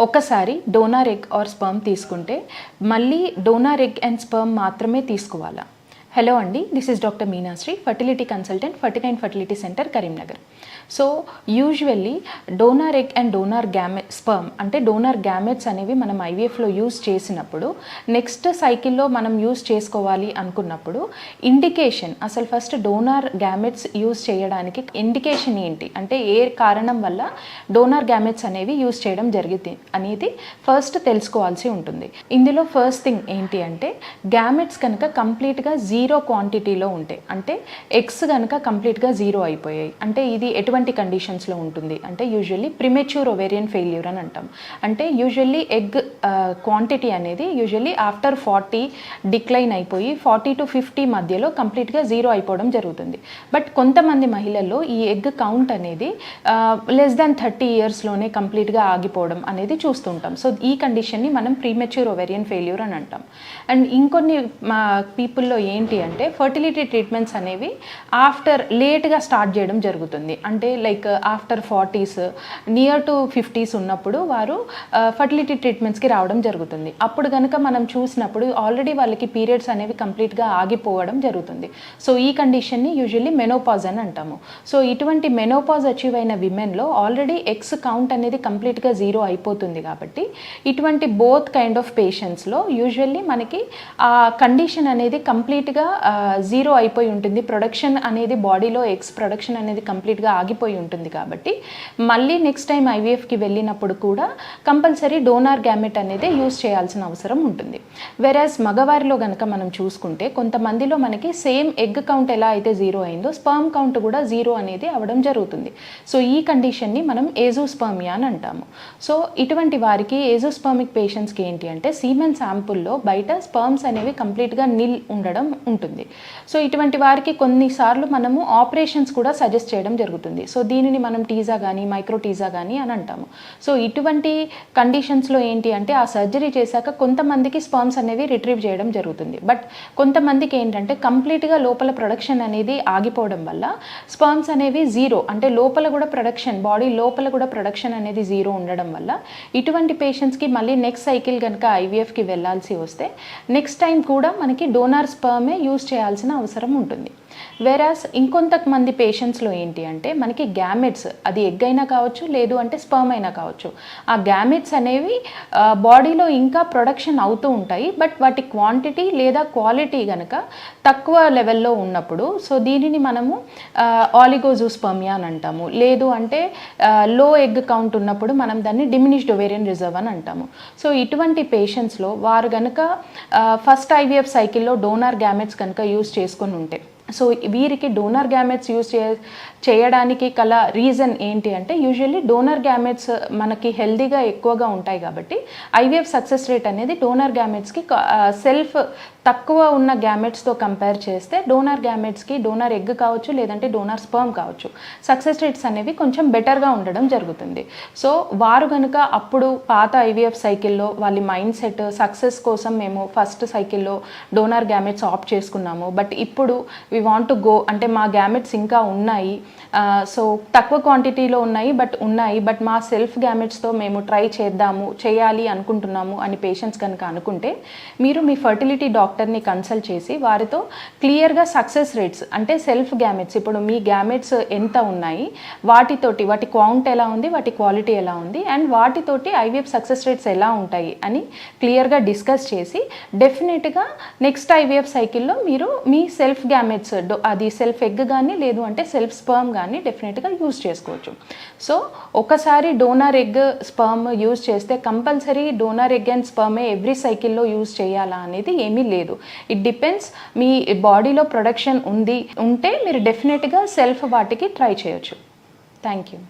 ఒకసారి donor egg or sperm తీసుకుంటే మళ్ళీ డోనార్ ఎగ్ అండ్ స్పర్మ్ మాత్రమే తీసుకోవాలా? హలో అండి, this is doctor Meenashri, fertility consultant, 49 fertility centre, Karimnagar. So usually donor egg and donor sperm అంటే donor gametes అనేవి మనం ఐవీఎఫ్లో యూజ్ చేసినప్పుడు నెక్స్ట్ సైకిల్లో మనం యూజ్ చేసుకోవాలి అనుకున్నప్పుడు ఇండికేషన్, అసలు ఫస్ట్ డోనార్ గ్యామెట్స్ యూజ్ చేయడానికి ఇండికేషన్ ఏంటి అంటే ఏ కారణం వల్ల డోనార్ గ్యామెట్స్ అనేవి యూజ్ చేయడం జరిగింది అనేది ఫస్ట్ తెలుసుకోవాల్సి ఉంటుంది. ఇందులో ఫస్ట్ థింగ్ ఏంటి అంటే గ్యామెట్స్ కనుక కంప్లీట్గా జీరో క్వాంటిటీలో ఉంటాయి, అంటే ఎగ్స్ కనుక కంప్లీట్గా జీరో అయిపోయాయి అంటే ఇది ఎటువంటి కండిషన్స్లో ఉంటుంది అంటే యూజువల్లీ ప్రిమెచ్యూర్ ఓవేరియన్ ఫెయిల్యూర్ అని అంటాం. అంటే యూజువల్లీ ఎగ్ క్వాంటిటీ అనేది యూజువల్లీ ఆఫ్టర్ 40 డిక్లైన్ అయిపోయి 40 to 50 మధ్యలో కంప్లీట్గా జీరో అయిపోవడం జరుగుతుంది. బట్ కొంతమంది మహిళల్లో ఈ ఎగ్ కౌంట్ అనేది లెస్ దాన్ 30 ఇయర్స్లోనే కంప్లీట్గా ఆగిపోవడం అనేది చూస్తుంటాం. సో ఈ కండిషన్ని మనం ప్రీమెచ్యూర్ ఓవేరియన్ ఫెయిల్యూర్ అని అంటాం. అండ్ ఇంకొన్ని పీపుల్లో ఏంటి అంటే ఫర్టిలిటీ ట్రీట్మెంట్స్ అనేవి ఆఫ్టర్ లేట్గా స్టార్ట్ చేయడం జరుగుతుంది. అంటే like after 40s near to 50s ఉన్నప్పుడు వారు ఫర్టిలిటీ ట్రీట్మెంట్స్కి రావడం జరుగుతుంది. అప్పుడు కనుక మనం చూసినప్పుడు ఆల్రెడీ వాళ్ళకి పీరియడ్స్ అనేవి కంప్లీట్గా ఆగిపోవడం జరుగుతుంది. సో ఈ కండిషన్ని యూజువల్లీ మెనోపాజ్ అని అంటాము. సో ఇటువంటి మెనోపాజ్ అచీవ్ అయిన విమెన్లో ఆల్రెడీ ఎగ్స్ కౌంట్ అనేది కంప్లీట్గా జీరో అయిపోతుంది. కాబట్టి ఇటువంటి బోత్ కైండ్ ఆఫ్ పేషెంట్స్లో యూజువల్లీ మనకి ఆ కండిషన్ అనేది కంప్లీట్గా జీరో అయిపోయి ఉంటుంది, ప్రొడక్షన్ అనేది బాడీలో ఎగ్స్ ప్రొడక్షన్ అనేది కంప్లీట్గా ఆగిపోయి ఉంటుంది. కాబట్టి మళ్ళీ నెక్స్ట్ టైం ఐవీఎఫ్కి వెళ్ళినప్పుడు కూడా కంపల్సరీ డోనార్ గ్యామెట్ అనేది యూజ్ చేయాల్సిన అవసరం ఉంటుంది. వెరాజ్ మగవారిలో కనుక మనం చూసుకుంటే కొంతమందిలో మనకి సేమ్ ఎగ్ కౌంట్ ఎలా అయితే జీరో అయిందో స్పర్మ్ కౌంట్ కూడా జీరో అనేది అవ్వడం జరుగుతుంది. సో ఈ కండిషన్ని మనం ఏజోస్పర్మియా అని అంటాము. సో ఇటువంటి వారికి ఏజోస్పర్మిక్ పేషెంట్స్కి ఏంటి అంటే సీమెన్ శాంపుల్లో బయట స్పర్మ్స్ అనేవి కంప్లీట్గా నిల్ ఉండడం ఉంటుంది. సో ఇటువంటి వారికి కొన్నిసార్లు మనము ఆపరేషన్స్ కూడా సజెస్ట్ చేయడం జరుగుతుంది. సో దీనిని మనం టీజా కానీ మైక్రో టీజా కానీ అని అంటాము. సో ఇటువంటి కండిషన్స్లో ఏంటి అంటే ఆ సర్జరీ చేశాక కొంతమందికి స్పర్మ్స్ అనేవి రిట్రీవ్ చేయడం జరుగుతుంది. బట్ కొంతమందికి ఏంటంటే కంప్లీట్గా లోపల ప్రొడక్షన్ అనేది ఆగిపోవడం వల్ల స్పర్మ్స్ అనేవి జీరో, అంటే లోపల కూడా ప్రొడక్షన్, బాడీ లోపల కూడా ప్రొడక్షన్ అనేది జీరో ఉండడం వల్ల ఇటువంటి పేషెంట్స్కి మళ్ళీ నెక్స్ట్ సైకిల్ కనుక ఐవీఎఫ్కి వెళ్ళాల్సి వస్తే నెక్స్ట్ టైం కూడా మనకి డోనార్ స్పర్మే యూజ్ చేయాల్సిన అవసరం ఉంటుంది. వెరాస్ ఇంకొంతమంది పేషెంట్స్లో ఏంటి అంటే మనకి గ్యామెట్స్, అది ఎగ్ అయినా కావచ్చు లేదు అంటే స్పర్మ్ అయినా కావచ్చు, ఆ గ్యామెట్స్ అనేవి బాడీలో ఇంకా ప్రొడక్షన్ అవుతూ ఉంటాయి. బట్ వాటి క్వాంటిటీ లేదా క్వాలిటీ కనుక తక్కువ లెవెల్లో ఉన్నప్పుడు సో దీనిని మనము ఆలిగోజోస్పర్మియా అని అంటాము. లేదు అంటే లో ఎగ్ కౌంట్ ఉన్నప్పుడు మనం దాన్ని డిమినిష్డ్ ఓవేరియన్ రిజర్వ్ అని అంటాము. సో ఇటువంటి పేషెంట్స్లో వారు కనుక ఫస్ట్ ఐవీఎఫ్ సైకిల్లో డోనార్ గ్యామెట్స్ కనుక యూజ్ చేసుకొని ఉంటే సో వీరికి డోనార్ గ్యామెట్స్ యూజ్ చేయడానికి గల రీజన్ ఏంటి అంటే యూజువల్లీ డోనార్ గ్యామెట్స్ మనకి హెల్దీగా ఎక్కువగా ఉంటాయి కాబట్టి ఐవీఎఫ్ సక్సెస్ రేట్ అనేది డోనార్ గ్యామెట్స్కి సెల్ఫ్ తక్కువ ఉన్న గ్యామెట్స్తో కంపేర్ చేస్తే డోనార్ గ్యామెట్స్కి డోనార్ ఎగ్ కావచ్చు లేదంటే డోనార్ స్పర్మ్ కావచ్చు సక్సెస్ రేట్స్ అనేవి కొంచెం బెటర్గా ఉండడం జరుగుతుంది. సో వారు కనుక అప్పుడు పాత ఐవీఎఫ్ సైకిల్లో వాళ్ళ మైండ్ సెట్ సక్సెస్ కోసం మేము ఫస్ట్ సైకిల్లో డోనార్ గ్యామెట్స్ ఆప్ట్ చేసుకున్నాము, బట్ ఇప్పుడు వి వాంట్ టు గో అంటే మా గ్యామెట్స్ ఇంకా ఉన్నాయి, సో తక్కువ క్వాంటిటీలో ఉన్నాయి బట్ మా సెల్ఫ్ గ్యామెట్స్తో మేము ట్రై చేయాలి అనుకుంటున్నాము అని పేషెంట్స్ కనుక అనుకుంటే మీరు మీ ఫర్టిలిటీ డాక్టర్ని కన్సల్ట్ చేసి వారితో క్లియర్గా సక్సెస్ రేట్స్ అంటే సెల్ఫ్ గ్యామెట్స్ ఇప్పుడు మీ గ్యామెట్స్ ఎంత ఉన్నాయి, వాటి కౌంట్ ఎలా ఉంది, వాటి క్వాలిటీ ఎలా ఉంది అండ్ వాటితోటి ఐవీఎఫ్ సక్సెస్ రేట్స్ ఎలా ఉంటాయి అని క్లియర్గా డిస్కస్ చేసి డెఫినెట్గా నెక్స్ట్ ఐవీఎఫ్ సైకిల్లో మీరు మీ సెల్ఫ్ గ్యామెట్స్ అది సెల్ఫ్ ఎగ్ కానీ లేదు అంటే సెల్ఫ్ స్పర్మ్ కానీ డెఫినెట్గా యూజ్ చేసుకోవచ్చు. సో ఒకసారి డోనార్ ఎగ్ స్పర్మ్ యూజ్ చేస్తే కంపల్సరీ డోనార్ ఎగ్ అండ్ స్పర్మే ఎవ్రీ సైకిల్లో యూజ్ చేయాలా అనేది ఏమీ లేదు. ఇట్ డిపెండ్స్, మీ బాడీలో ప్రొడక్షన్ ఉంటే మీరు డెఫినెట్గా సెల్ఫ్ వాటికి ట్రై చేయొచ్చు. Thank you.